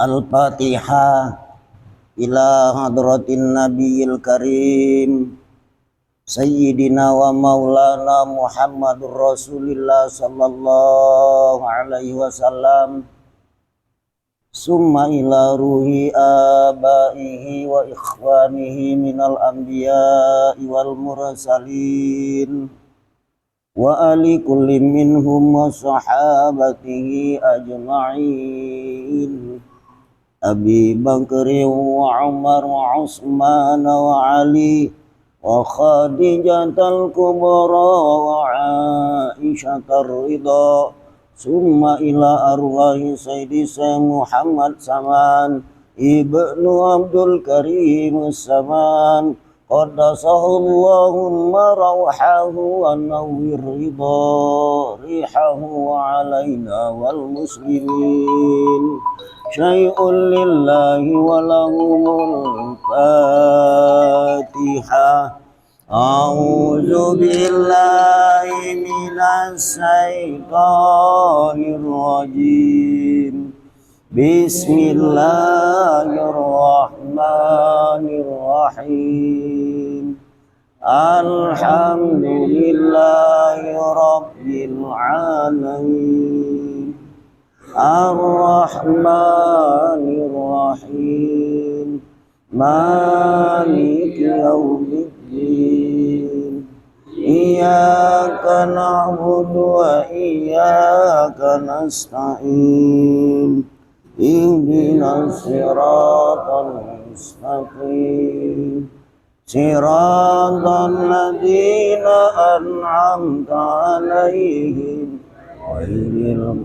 Al-Fatihah ila hadratin Nabiyil Karim Sayyidina wa maulana Muhammadur Rasulillah sallallahu alaihi wasallam. Summa ila ruhi abaihi wa ikhwanihi minal anbiya'i wal mursalin wa ali kulli minhum wa sahabatihi ajma'in. Abi Bakri wa Umar wa Utsman wa Ali wa Khadijatul Kubra wa Aisyatur Ridha. Summa ila arwahi Sayyidi Muhammad Saman Ibnu Abdul Karim Saman Qaddasahallahumma rawhahu wa nawwir rihahu wa alaina wal muslimin. Syai'un lillahi wa lahumul Fatihah. A'udzu billahi minas syaitonir rajim. Bismillahirrahmanirrahim. Alhamdulillahi rabbil alamin. Ar-Rahmanir-Rahim. Maliki yaumiddin. Iyyaka na'budu wa iyyaka nasta'in. Ihdinas siratal mustaqim. Siratal ladzina an'amta 'alaihim ghairil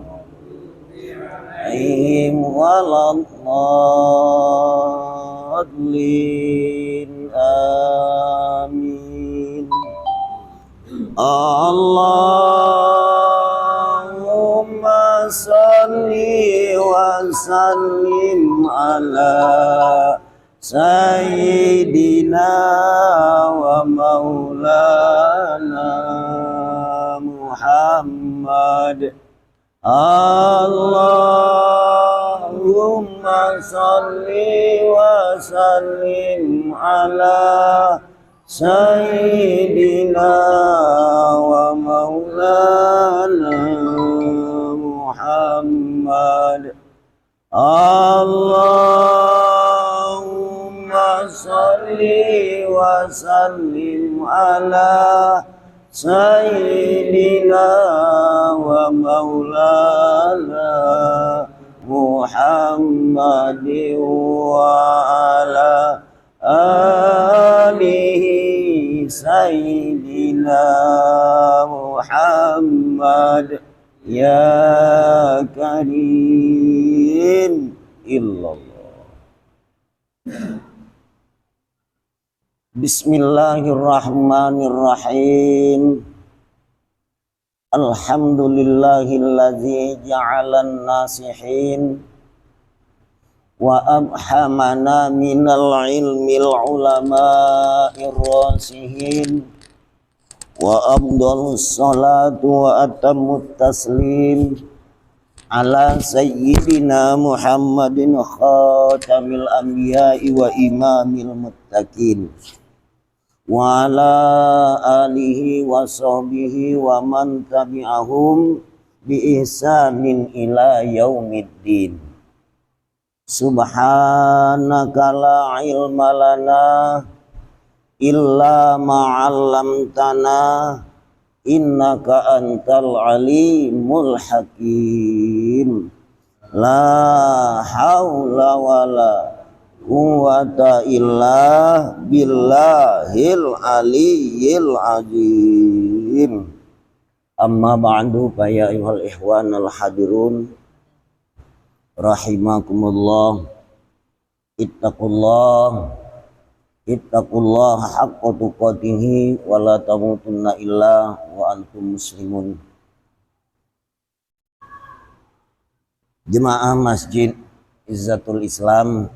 waladhdallin. Amin. Allahumma salli wa sallim ala sayyidina wa maulana Muhammad. Allahumma salli wa sallim ala sayyidina wa maulana Muhammad. Allahumma salli wa sallim ala Sayyidina wa maulana Muhammadin wa ala alihi Sayyidina Muhammad ya karim illallah. Bismillahirrahmanirrahim. Alhamdulillahilladzi ja'alan nasihin wa abhamana minal ilmil ulama'ir rasihin wa afdhalus salatu wa atammut taslim ala sayyidina Muhammadin khatamil anbiya'i wa imamil muttaqin wa ala alihi wa sahbihi wa man tabi'ahum bi ihsanin ila yaumiddin. Subhanaka la ilma lana illa ma 'allamtana innaka antal alimul hakim. La haula wala quwwata illa billahil aliyyil azim. Amma ba'du fa ya ayyuhal ikhwanal hadirun rahimakumullah. Ittaqullah haqqa tuqatih wa la tamutunna illa wa antum muslimun. Jemaah Masjid Izzatul Islam,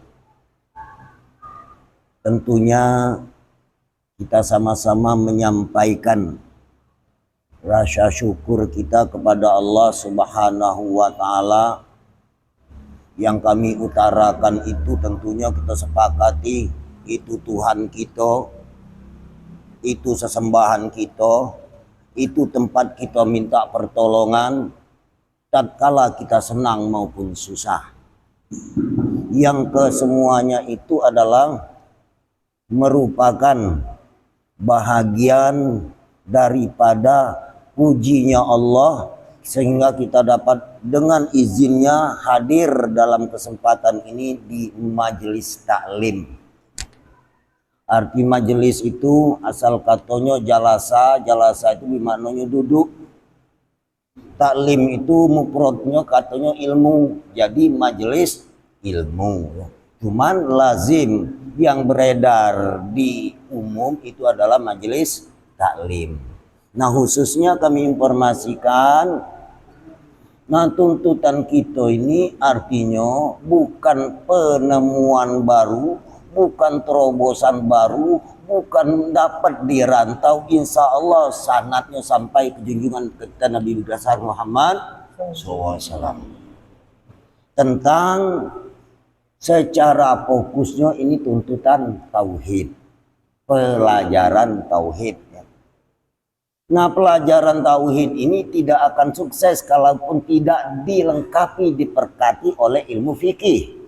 tentunya kita sama-sama menyampaikan rasa syukur kita kepada Allah Subhanahu wa Ta'ala Yang kami utarakan itu tentunya kita sepakati itu Tuhan kita, itu sesembahan kita, itu tempat kita minta pertolongan tatkala kita senang maupun susah. Yang kesemuanya itu adalah merupakan bahagian daripada pujinya Allah, sehingga kita dapat dengan izinnya hadir dalam kesempatan ini di majelis taklim. Arti majelis itu asal katanya jalasa, jalasa itu bermaknanya duduk. Taklim itu mufradnya katanya ilmu, jadi majelis ilmu. Cuman lazim yang beredar di umum itu adalah majelis taklim. Nah, khususnya kami informasikan, nah tuntutan kita ini artinya bukan penemuan baru, bukan terobosan baru, bukan dapat dirantau. Insya Allah sanadnya sampai ke junjungan kita Nabi besar Muhammad SAW. Tentang secara fokusnya ini tuntutan tauhid, pelajaran tauhid. Nah, pelajaran tauhid ini tidak akan sukses kalaupun tidak dilengkapi, diperkati oleh ilmu fikih.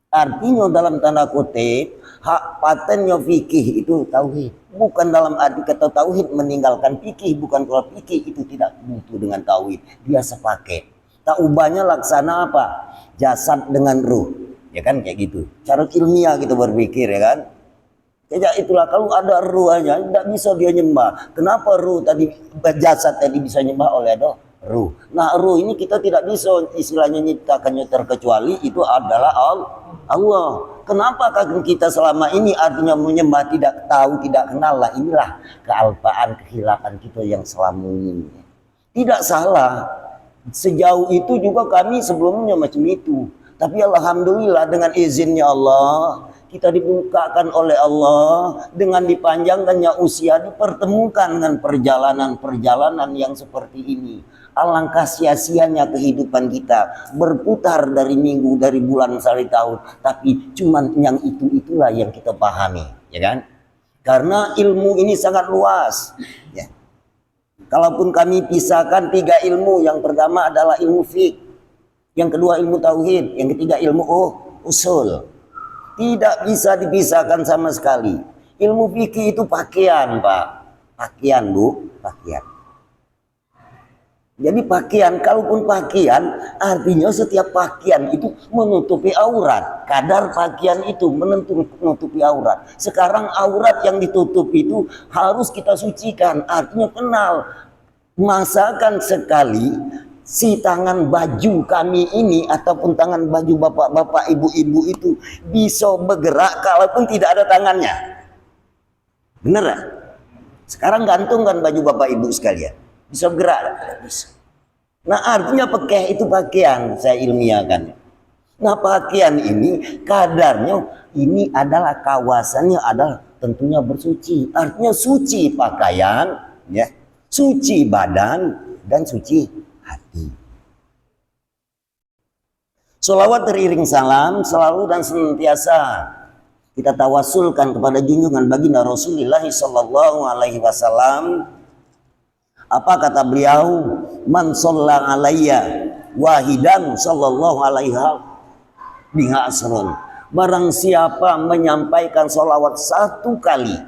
Artinya dalam tanda kutip, hak patennya fikih itu tauhid. Bukan dalam arti kata tauhid meninggalkan fikih, bukan kalau fikih itu tidak butuh dengan tauhid. Dia sepaket. Tak ubahnya laksana apa? Jasad dengan ruh. Ya kan kayak gitu. Cara ilmiah kita berpikir ya kan. Sejak itulah kalau ada ruh aja tidak bisa dia nyembah. Kenapa ruh tadi, jasad tadi bisa nyembah oleh ada ruh. Nah, ruh ini kita tidak bisa istilahnya nyiptakannya terkecuali itu adalah Allah. Kenapa kita selama ini artinya menyembah tidak tahu, tidak kenal lah. Inilah kealpaan, kehilafan kita yang selama ini. Tidak salah. Sejauh itu juga kami sebelumnya macam itu. Tapi alhamdulillah dengan izinnya Allah, kita dibukakan oleh Allah dengan dipanjangkannya usia, dipertemukan dengan perjalanan-perjalanan yang seperti ini. Alangkah sia-sianya kehidupan kita berputar dari minggu, dari bulan, dari tahun, tapi cuman yang itulah yang kita pahami, ya kan? Karena ilmu ini sangat luas, ya. Kalaupun kami pisahkan 3 ilmu, yang pertama adalah ilmu fiqh, yang kedua ilmu tauhid, yang ketiga ilmu usul. Tidak bisa dipisahkan sama sekali. Ilmu fikih itu pakaian, Pak. Pakaian, Bu. Pakaian. Jadi pakaian, kalaupun pakaian, artinya setiap pakaian itu menutupi aurat. Kadar pakaian itu menutupi aurat. Sekarang aurat yang ditutup itu harus kita sucikan. Artinya kenal. Masakan sekali si tangan baju kami ini ataupun tangan baju bapak-bapak, ibu-ibu itu bisa bergerak kalaupun tidak ada tangannya. Bener gak? Sekarang gantungkan baju bapak ibu sekalian, bisa bergerak? Bisa. Nah, artinya pakai itu pakaian, saya ilmiahkan. Nah, pakaian ini kadarnya ini adalah kawasannya adalah tentunya bersuci. Artinya suci pakaian, ya, suci badan dan suci hati. Sholawat teriring salam selalu dan senantiasa kita tawasulkan kepada junjungan baginda Rasulullah sallallahu alaihi wasallam. Apa kata beliau? Man shalla alayya wahidan sallallahu alaihi biha asrun. Barang siapa menyampaikan sholawat 1 kali,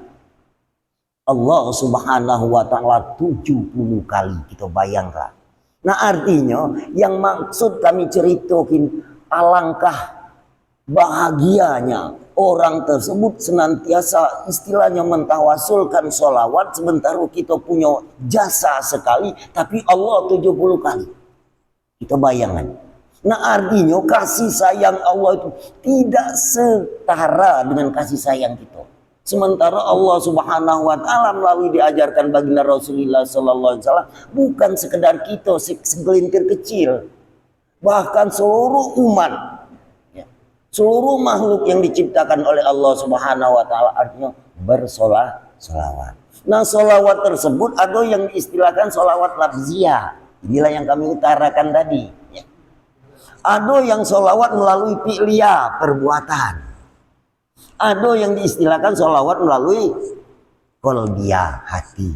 Allah subhanahu wa ta'ala 70 kali. Kita bayangkan. Nah, artinya yang maksud kami ceritakan alangkah bahagianya orang tersebut senantiasa istilahnya mentawasulkan sholawat, sementara kita punya jasa sekali tapi Allah 70 kali. Kita bayangkan. Nah, artinya kasih sayang Allah itu tidak setara dengan kasih sayang kita. Sementara Allah subhanahu wa ta'ala melalui diajarkan baginda Rasulullah sallallahu alaihi wasallam bukan sekedar kita segelintir kecil, bahkan seluruh umat, ya, seluruh makhluk yang diciptakan oleh Allah subhanahu wa ta'ala artinya bersolawat. Nah, solawat tersebut ada yang diistilahkan solawat lafziyah. Inilah yang kami utarakan tadi, ya. Ada yang sholawat melalui fi'liyah, perbuatan. Ada yang diistilahkan sholawat melalui qalbiyah, hati.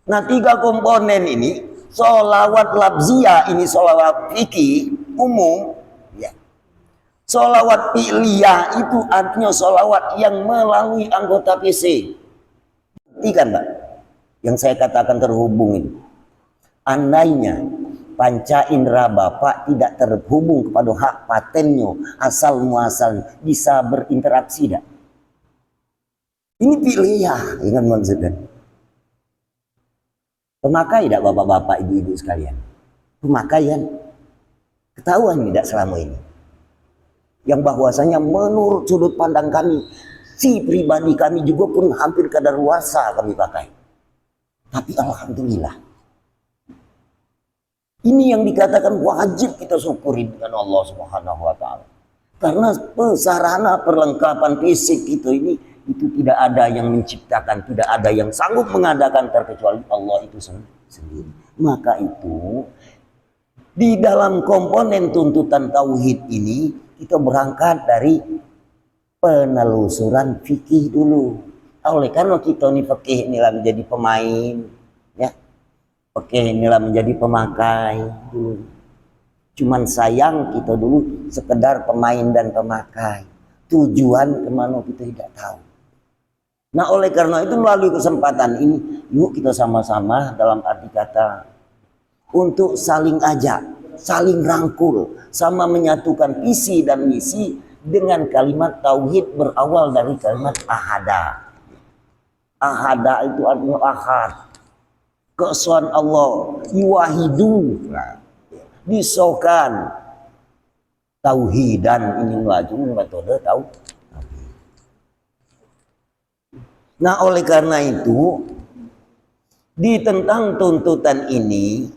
Nah, 3 komponen ini, sholawat labziyah ini sholawat fikih umum, ya. Sholawat fi'liyah itu artinya sholawat yang melalui anggota PC. Kan, Mbak? Yang saya katakan terhubung ini. Andainya panca indera Bapak tidak terhubung kepada hak patennya, asal muasal, bisa berinteraksi tidak? Ini fi'liyah, ingat maksudnya. Pemakai tidak bapak-bapak, ibu-ibu sekalian? Pemakaian ketahuan tidak selama ini? Yang bahwasanya menurut sudut pandang kami, si pribadi kami juga pun hampir kadaluarsa kami pakai. Tapi alhamdulillah, ini yang dikatakan wajib kita syukuri dengan Allah Subhanahu wa taala. Karena sarana perlengkapan fisik itu tidak ada yang menciptakan, tidak ada yang sanggup mengadakan terkecuali Allah itu sendiri. Maka itu di dalam komponen tuntutan tauhid ini kita berangkat dari penelusuran fikih dulu. Oleh karena kita nih fikih inilah menjadi pemain, ya. Fikih inilah menjadi pemakai dulu. Cuman sayang kita dulu sekedar pemain dan pemakai. Tujuan kemana kita tidak tahu. Nah, oleh karena itu melalui kesempatan ini, yuk kita sama-sama dalam arti kata untuk saling ajak, saling rangkul, sama menyatukan visi dan misi dengan kalimat tauhid berawal dari kalimat ahada. Ahada itu artinya ahad, keesaan Allah, yuwahidu, disokan tauhidan ini melaju metode tauhid. Nah, oleh karena itu di tentang tuntutan ini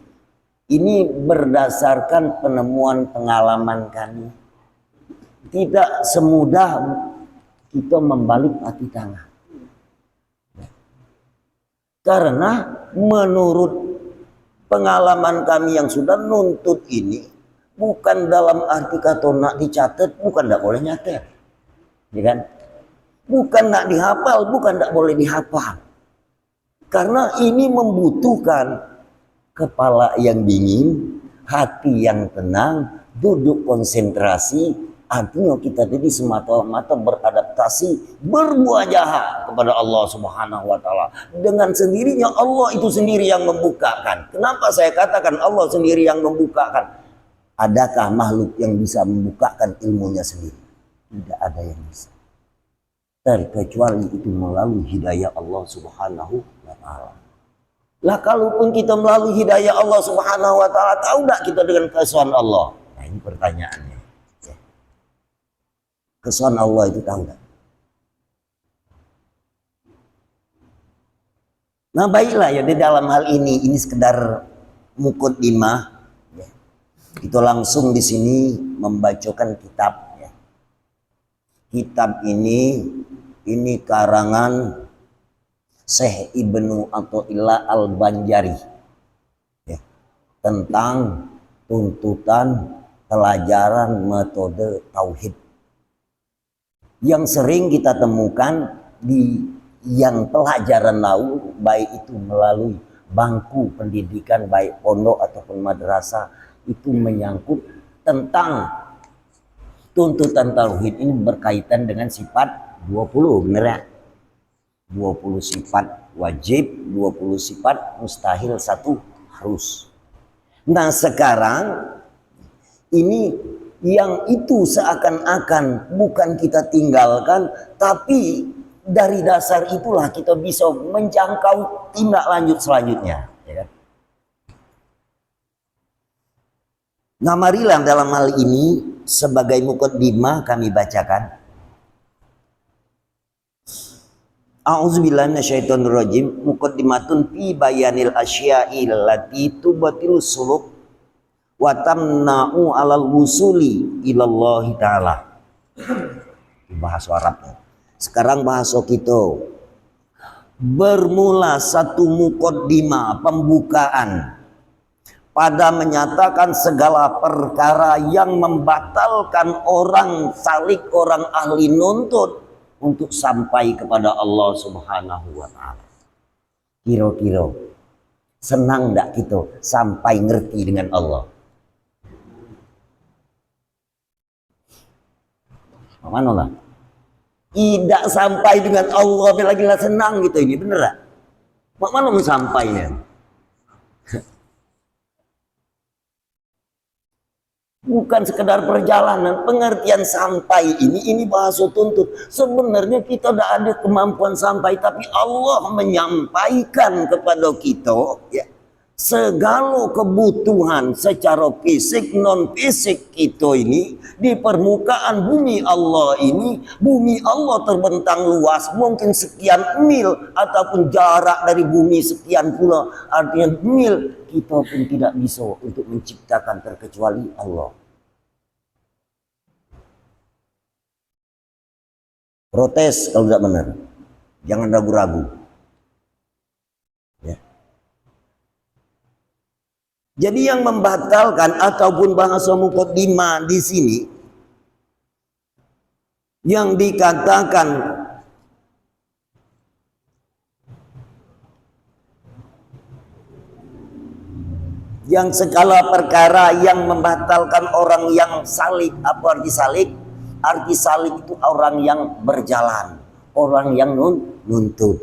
berdasarkan penemuan pengalaman kami. Tidak semudah kita membalik hati tangan. Karena menurut pengalaman kami yang sudah nuntut ini, bukan dalam arti kata nak dicatat, bukan tidak boleh nyatet, ya kan? Bukan nak dihafal, bukan tidak boleh dihafal. Karena ini membutuhkan kepala yang dingin, hati yang tenang, duduk konsentrasi. Artinya kita jadi semata-mata beradaptasi, bermuajahah kepada Allah Subhanahu wa taala. Dengan sendirinya Allah itu sendiri yang membukakan. Kenapa saya katakan Allah sendiri yang membukakan? Adakah makhluk yang bisa membukakan ilmunya sendiri? Tidak ada yang bisa. Terkecuali itu melalui hidayah Allah Subhanahu wa taala. Lah kalaupun kita melalui hidayah Allah Subhanahu wa taala, tahu enggak kita dengan keesaan Allah? Nah, ini pertanyaannya. Keesaan Allah itu tahu enggak? Nah, baiklah ya, di dalam hal ini sekedar muqaddimah ya. Kita langsung di sini membacakan kitab ya. Kitab ini karangan Syekh Ibnu Athaillah Al-Banjari ya, tentang tuntutan pelajaran metode tauhid yang sering kita temukan di yang pelajaran lau, baik itu melalui bangku pendidikan baik pondok ataupun madrasah, itu menyangkut tentang tuntutan tauhid ini berkaitan dengan sifat 20, bener ya? 20 sifat wajib, 20 sifat mustahil, 1 harus. Nah, sekarang ini yang itu seakan-akan bukan kita tinggalkan, tapi dari dasar itulah kita bisa menjangkau tindak lanjut selanjutnya. Ya kan? Nah, marilah dalam hal ini sebagai muqaddimah kami bacakan. A'udzubillahi minasyaitonirrajim. Muqaddimatun fi bayanil asya'i allati tubatilu suluk wa tamna'u 'alal wusuli ilallahi ta'ala. Bahasa Arabnya. Sekarang bahasa kita. Bermula satu muqaddimah, pembukaan pada menyatakan segala perkara yang membatalkan orang salik, orang ahli nuntut untuk sampai kepada Allah Subhanahu wa taala. Kira-kira senang enggak kita sampai ngerti dengan Allah? Mana lah? Tidak sampai dengan Allah lagi lah senang gitu ini, bener tak? Mana mau sampainya? Bukan sekedar perjalanan, pengertian sampai ini bahasa tuntut. Sebenarnya kita tidak ada kemampuan sampai, tapi Allah menyampaikan kepada kita ya, segala kebutuhan secara fisik non fisik kita ini di permukaan bumi Allah ini. Bumi Allah terbentang luas, mungkin sekian mil ataupun jarak dari bumi sekian pula, artinya mil. Kita pun tidak bisa untuk menciptakan terkecuali Allah. Protes kalau tidak benar, jangan ragu-ragu. Ya. Jadi yang membatalkan ataupun bahasa muqaddimah di sini yang dikatakan yang segala perkara yang membatalkan orang yang salik. Apa arti salik? Arti salik itu orang yang berjalan, orang yang nuntut.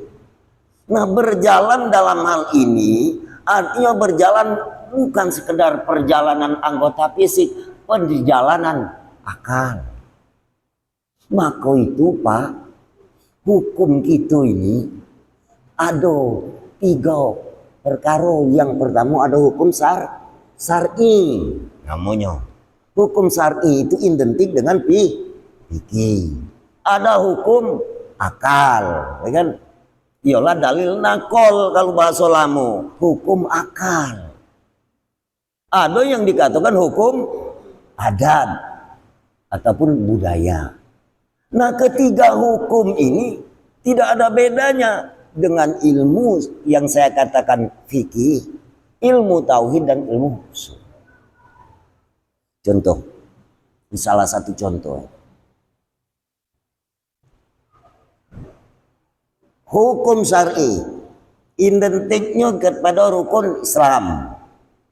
Nah, berjalan dalam hal ini artinya berjalan bukan sekedar perjalanan anggota fisik, perjalanan akal. Maka itu Pak, hukum kita ini ada 3 perkara. Yang pertama ada hukum syar'i namanya. Hukum syar'i itu identik dengan fikih. Ada hukum akal, ya kan? Ialah dalil nakol kalau bahasa lamu, hukum akal. Ada yang dikatakan hukum adat ataupun budaya. Nah, ketiga hukum ini tidak ada bedanya dengan ilmu yang saya katakan fikih, ilmu tauhid dan ilmu usul. Contoh, salah satu contoh. Hukum syar'i identiknya kepada rukun Islam.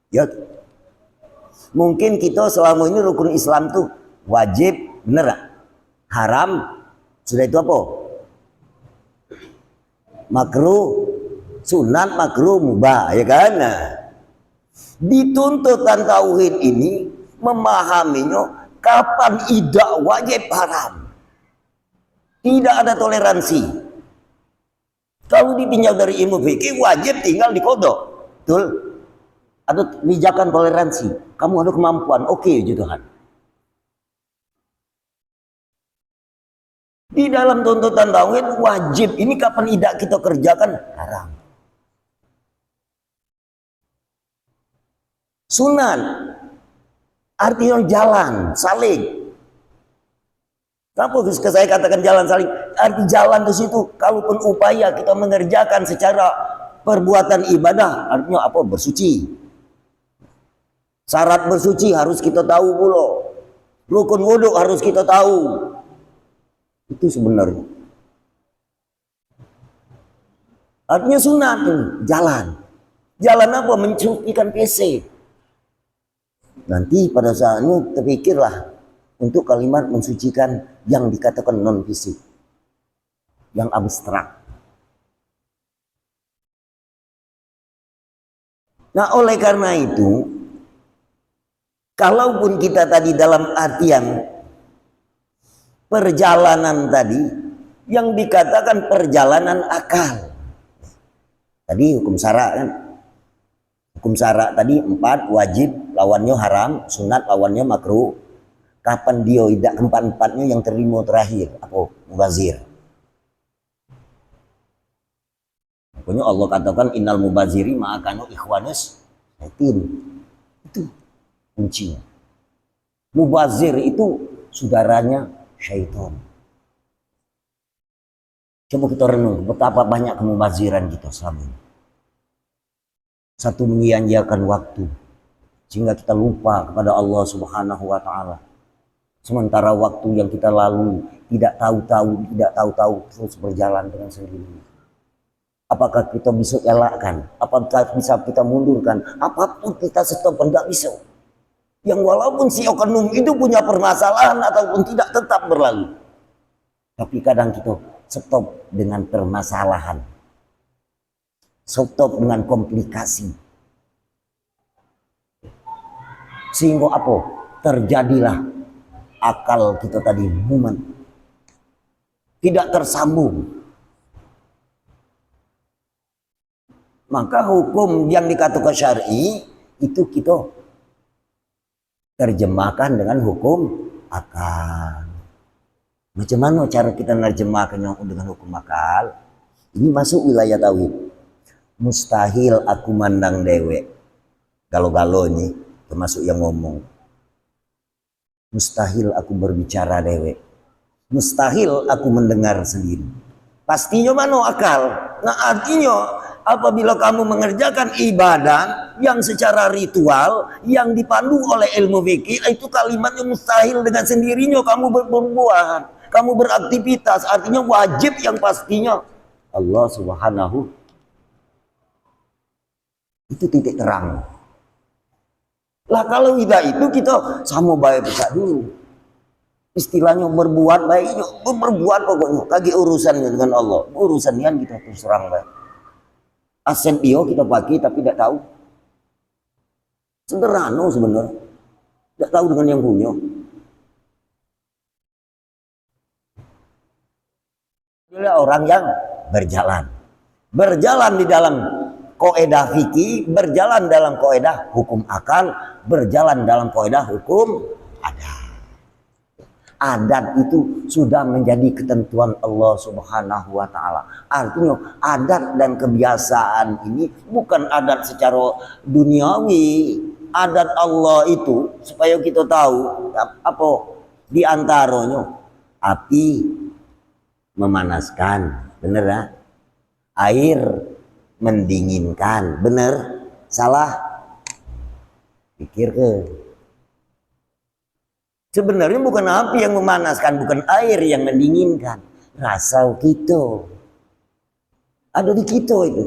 Ya. Mungkin kita selama ini rukun Islam tuh wajib, bener gak? Haram, sudah itu apa? Makruh, sunat, makruh, mubah, ya kan? Nah, di tuntutan tauhid ini memahaminya kapan tidak wajib haram. Tidak ada toleransi. Kalau ditinjau dari ilmu fikih wajib tinggal di kodok, betul? Ada kebijakan toleransi. Kamu ada kemampuan, oke, Tuhan. Di dalam tuntutan tauhid wajib ini kapan tidak kita kerjakan haram. Sunat artinya jalan saling. Kenapa saya katakan jalan saling? Arti jalan di situ. Kalaupun upaya kita mengerjakan secara perbuatan ibadah, artinya apa? Bersuci. Syarat bersuci harus kita tahu pula. Rukun wudhu harus kita tahu. Itu sebenarnya. Artinya sunat jalan. Jalan apa? Mensucikan PC. Nanti pada saatnya terpikirlah untuk kalimat mensucikan yang dikatakan non fisik, yang abstrak. Nah, oleh karena itu, kalaupun kita tadi dalam artian perjalanan tadi yang dikatakan perjalanan akal. Tadi hukum syara kan? Hukum syara tadi 4 wajib lawannya haram, sunat lawannya makruh. Kapan dia tidak empat-empatnya yang terima terakhir? Apa? Mubazir. Makanya Allah katakan innal mubaziri ma'akanu ikhwanas syaitin. Itu kuncinya. Mubazir itu saudaranya syaitan. Coba kita renung betapa banyak kemubaziran kita selama ini. Satu, menyanyiakan waktu. sehingga kita lupa kepada Allah Subhanahu wa taala. Sementara waktu yang kita lalui tidak tahu-tahu terus berjalan dengan sendirinya. Apakah kita bisa elakkan? Apakah bisa kita mundurkan? Apapun kita stop, enggak bisa. Yang walaupun si oknum itu punya permasalahan ataupun tidak tetap berlalu. Tapi kadang kita stop dengan permasalahan. Stop dengan komplikasi. Sehingga apa? Terjadilah akal kita tadi mumet. Tidak tersambung. Maka hukum yang dikatakan syar'i itu kita terjemahkan dengan hukum akal. Macam mana cara kita menerjemahkan dengan hukum akal? Ini masuk wilayah tauhid. Mustahil aku mandang dewek. Galo-galo ini termasuk yang ngomong. Mustahil aku berbicara dewek. Mustahil aku mendengar sendiri. Pastinya mana akal? Nah artinya apabila kamu mengerjakan ibadah yang secara ritual, yang dipandu oleh ilmu fikih, itu kalimatnya mustahil dengan sendirinya kamu berbuat, kamu beraktivitas, artinya wajib yang pastinya Allah Subhanahu. Itu titik terang. Lah kalau tidak itu kita sama baik besar dulu. Istilahnya berbuat baik, berbuat pokoknya. Kaki urusannya dengan Allah, urusannya kita terus terang baik. Aset dia kita pakai tapi tidak tahu. Sederhana sebenarnya. Tidak tahu dengan yang punya. Dia orang yang berjalan. Berjalan di dalam kaidah fikih, berjalan dalam kaidah hukum akal, berjalan dalam kaidah hukum adat. Adat itu sudah menjadi ketentuan Allah Subhanahu wa taala. Artinya adat dan kebiasaan ini bukan adat secara duniawi. Adat Allah itu supaya kita tahu apa di antaranya api memanaskan, bener ya? Air mendinginkan, bener? Salah? Pikir ke? Sebenarnya bukan api yang memanaskan, bukan air yang mendinginkan. Rasa kita. Ada di kita itu.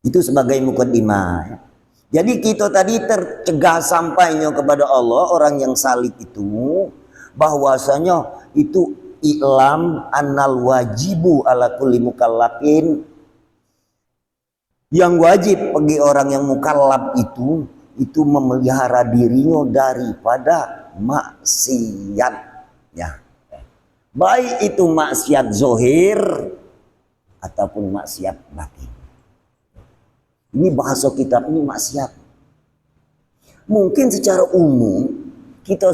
Itu sebagai mukaddimah. Jadi kita tadi tercegah sampainya kepada Allah, orang yang salih itu, bahwasanya itu i'lam annal wajibu ala kulli mukallafin, yang wajib bagi orang yang mukallaf itu memelihara dirinya daripada maksiat, ya, baik itu maksiat zohir ataupun maksiat batin. Ini bahasa kitab ini maksiat. Mungkin secara umum kita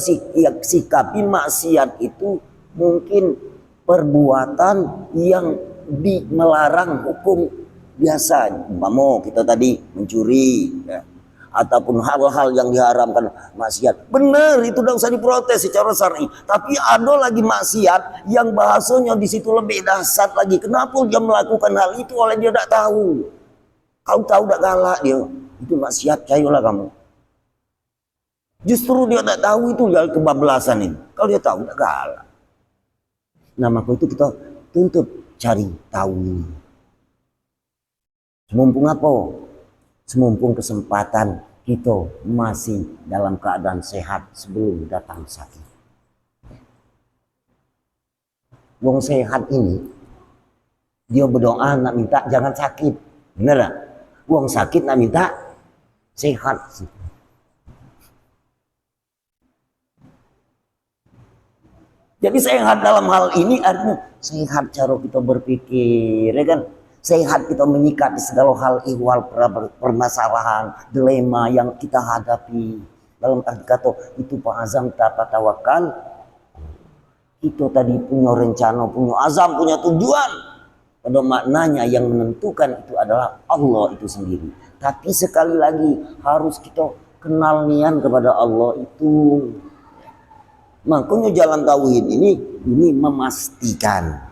sikapi maksiat itu mungkin perbuatan yang melarang hukum biasa. Umpama kita tadi mencuri, ya, ataupun hal-hal yang diharamkan maksiat. Benar, itu tidak usah diprotes secara syar'i. Tapi ada lagi maksiat yang bahasanya di situ lebih dahsyat lagi. Kenapa dia melakukan hal itu oleh dia tidak tahu? Kau tahu tidak galak dia? Itu maksiat, cayolah kamu. Justru dia tidak tahu itu ya kebablasan ini. Kalau dia tahu tidak galak. Nah maka itu kita tuntut cari tahu ini. Semumpung apa? Semumpung kesempatan kita masih dalam keadaan sehat sebelum datang sakit. Wong sehat ini dia berdoa nak minta jangan sakit, bener gak? Wong sakit nak minta sehat. Jadi sehat dalam hal ini artinya sehat cara kita berpikir, ya kan? Sehat kita menyikapi segala hal ihwal permasalahan, dilema yang kita hadapi. Dalam arti kata itu Pak Azam tanpa tawakal. Kita tadi punya rencana, punya azam, punya tujuan. Pada maknanya yang menentukan itu adalah Allah itu sendiri. Tapi sekali lagi harus kita kenal nian kepada Allah itu. Makanya jalan tauhid ini memastikan.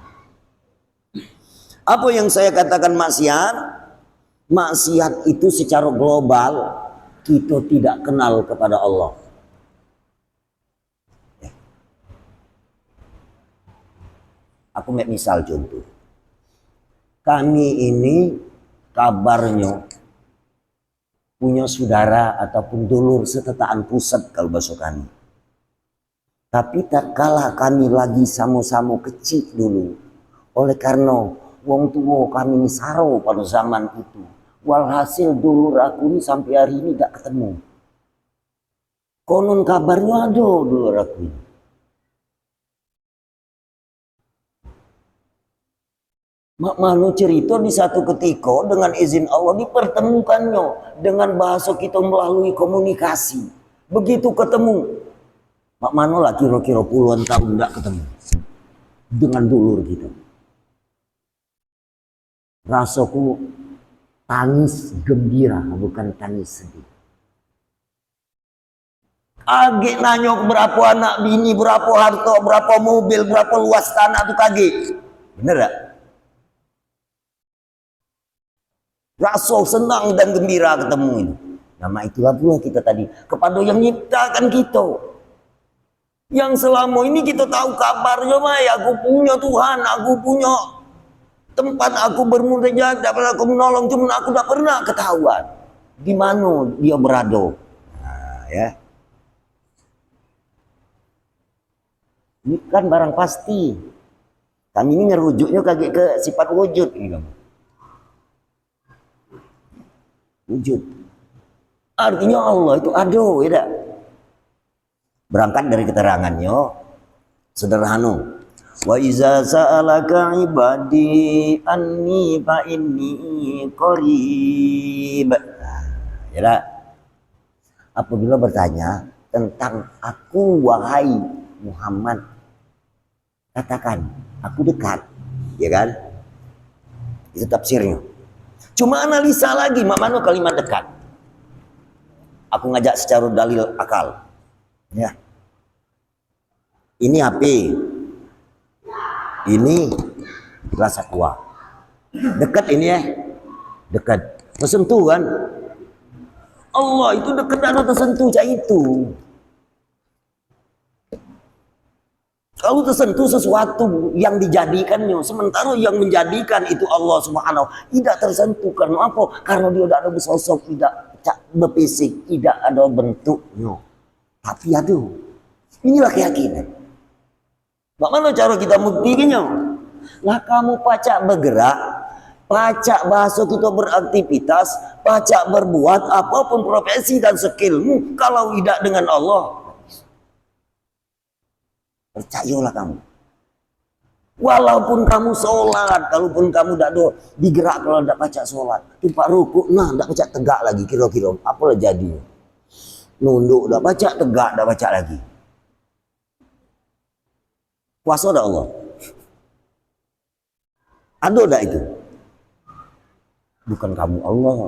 Apa yang saya katakan maksiat? Maksiat itu secara global kita tidak kenal kepada Allah. Aku misal contoh. Kami ini kabarnya punya saudara ataupun dulur setetaan pusat kalau bahasa kami. Tapi tak kalah kami lagi sama-sama kecil dulu. Oleh karena wong tua kami ini saro pada zaman itu. Walhasil dulur aku ini sampai hari ini gak ketemu. Konon kabarnya ada dulur aku ini. Mak malu cerita di satu ketika dengan izin Allah dipertemukannya dengan bahasa kita melalui komunikasi. Begitu ketemu, mak mano lah kira-kira puluhan tahun tidak ketemu dengan dulur gitu. Rasaku tangis gembira bukan tangis sedih. Kaget nanya berapa anak bini, berapa harta, berapa mobil, berapa luas tanah tuh kaget. Bener gak? Rasa senang dan gembira ketemu ini. Nama itulah pula kita tadi kepada yang nyiptakan kita. Yang selama ini kita tahu kabarnya, aku punya Tuhan, aku punya tempat, aku bermunajat, dapat aku menolong, cuma aku tidak pernah ketahuan di mana dia berada. Nah, ya. Ini kan barang pasti. Kami ini ngerujuknya kaget ke sifat wujud ini kamu. Wujud. Artinya Allah itu ada, ya tak? Berangkat dari keterangannya sederhana. Wa iza sa'alaka ibadi anni fa inni qarib. Ya tak? Apabila bertanya tentang aku wahai Muhammad, katakan aku dekat, ya kan? Itu tafsirnya. Cuma analisa lagi, mana kalimat dekat. Aku ngajak secara dalil akal. Ya. Ini HP. Ini rasa kuah. Dekat ini ya. Dekat. Tersentuh kan? Allah itu dekat dan tersentuh cak itu. Kalau tersentuh sesuatu yang dijadikannya, sementara yang menjadikan itu Allah Subhanahu, tidak tersentuh. Karena apa? Karena dia tidak ada bersosok, tidak berfisik, tidak ada bentuknya. Tapi aduh, inilah keyakinan. Bagaimana cara kita membuktikannya? Lah kamu pacak bergerak, pacak bahasa kita beraktivitas, pacak berbuat apapun profesi dan skillmu, kalau tidak dengan Allah, percayalah kamu. Walaupun kamu sholat, kalaupun kamu tidak ada digerak kalau tidak baca sholat, tempat rukuk, nah tidak baca tegak lagi kira-kira, apalah jadinya? Nunduk tidak baca, tegak tidak baca lagi. Kuasa ada Allah. Ada tidak itu? Bukan kamu Allah.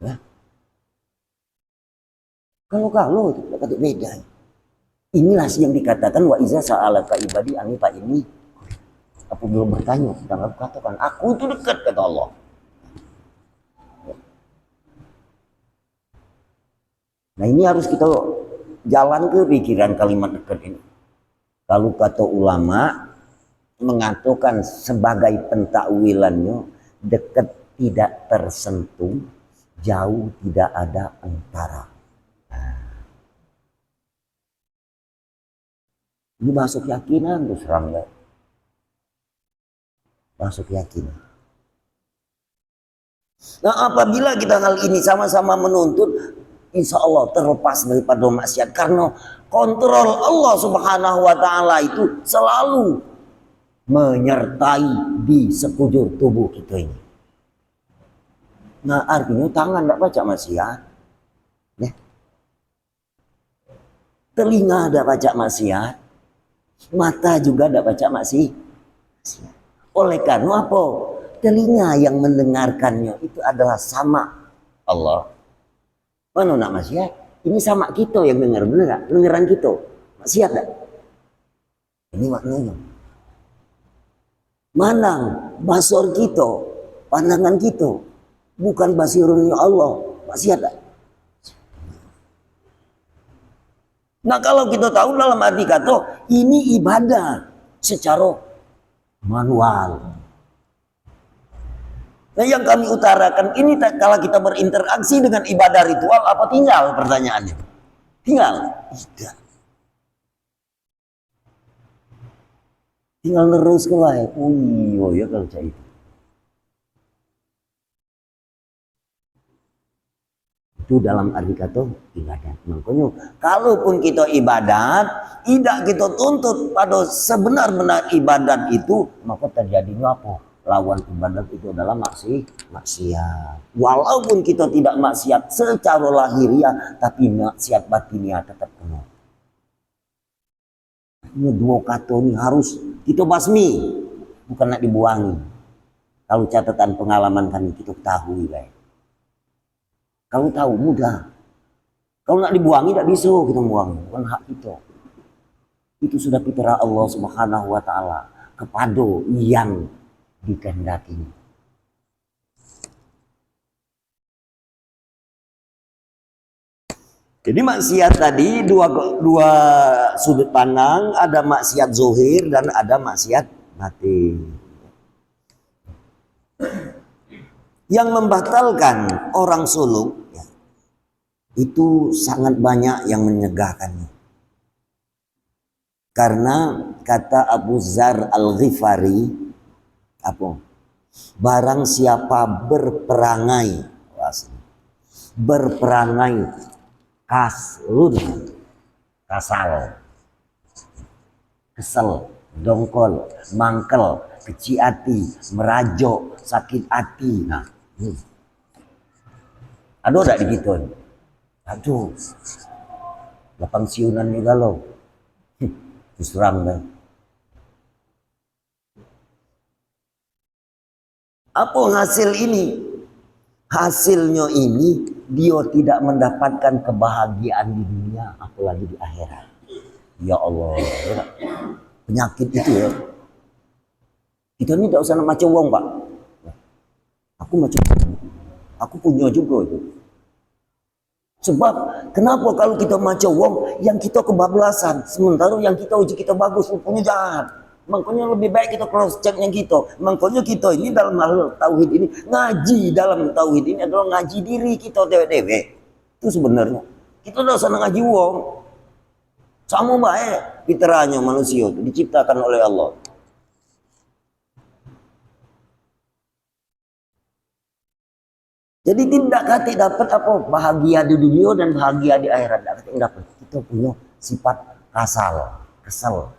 Ya. Kalau itu kata beda. Inilah yang dikatakan wa iza sa'alaka ibadi ani fa ini. Aku belum bertanya tentang aku katakan aku itu dekat kata Allah. Nah ini harus kita jalan ke pikiran kalimat dekat ini. Kalau kata ulama mengatakan sebagai pentakwilannya, dekat tidak tersentuh, jauh tidak ada antara. Ini masuk keyakinan terus terang ya. Masuk keyakinan. Nah apabila kita hal ini sama-sama menuntut, insya Allah terlepas daripada maksiat. Karena kontrol Allah Subhanahu wa ta'ala itu selalu menyertai di sekujur tubuh kita ini. Nah artinya tangan tidak baca maksiat. Ya. Telinga tidak baca maksiat. Mata juga tidak baca maksiat. Oleh karena apa? Telinga yang mendengarkannya itu adalah sama Allah. Mana nak maksiat? Ini sama kita yang dengar, bener gak? Dengeran kita. Maksiat gak? Ini maknanya. Manang, basor kita, pandangan kita, bukan basirunnya Allah. Maksiat gak? Nah kalau kita tahu dalam arti kata, ini ibadah secara manual. Nah yang kami utarakan ini kalau kita berinteraksi dengan ibadah ritual apa tinggal pertanyaannya? Tinggal? Tidak. Tinggal terus ke wae. Oh iya ya kalau saya itu dalam arti kata ibadat. Makanya kalaupun kita ibadat, tidak kita tuntut pada sebenar-benar ibadat itu, maka terjadinya apa? Lawan ibadat itu adalah maksiat. Walaupun kita tidak maksiat secara lahiriah, tapi maksiat batiniah tetap kena. Ini dua kata ini harus kita basmi, bukan nak dibuangi. Kalau catatan pengalaman kami kita ketahui baik. Kalau tahu mudah. Kalau nak dibuangi tidak bisa kita buang, bukan hak kita. Itu sudah fitrah Allah Subhanahu wa taala kepada yang dikehendaki. Jadi maksiat tadi dua sudut pandang, ada maksiat zohir dan ada maksiat batin. Yang membatalkan orang suluk ya, itu sangat banyak yang menyegahkannya. Karena kata Abu Dzar Al-Ghifari, apa? Barang siapa berperangai kasal, kesel, dongkol, mangkel, kecil hati, merajok, sakit hati. Nah, aduh tak digituin. Aduh, lapang siunan nih galau. Terus terang dah. Apa hasil ini? Hasilnya ini dia tidak mendapatkan kebahagiaan di dunia, apalagi di akhirat. Ya Allah, penyakit itu ya. Kita ini tidak usah macam wong pak. Aku macam, aku punya juga itu. Sebab kenapa kalau kita macam wong yang kita kebablasan, sementara yang kita uji kita bagus, punya jahat. Makanya lebih baik kita cross check yang kita. Makanya kita ini dalam hal tauhid ini ngaji dalam tauhid ini adalah ngaji diri kita dewe-dewe. Itu sebenarnya. Kita tidak usah ngaji wong. Sama baik fitrahnya manusia itu diciptakan oleh Allah. Jadi tidak kata dapat apa bahagia di dunia dan bahagia di akhirat. Tidak dapat. Kita punya sifat kasal, kesel,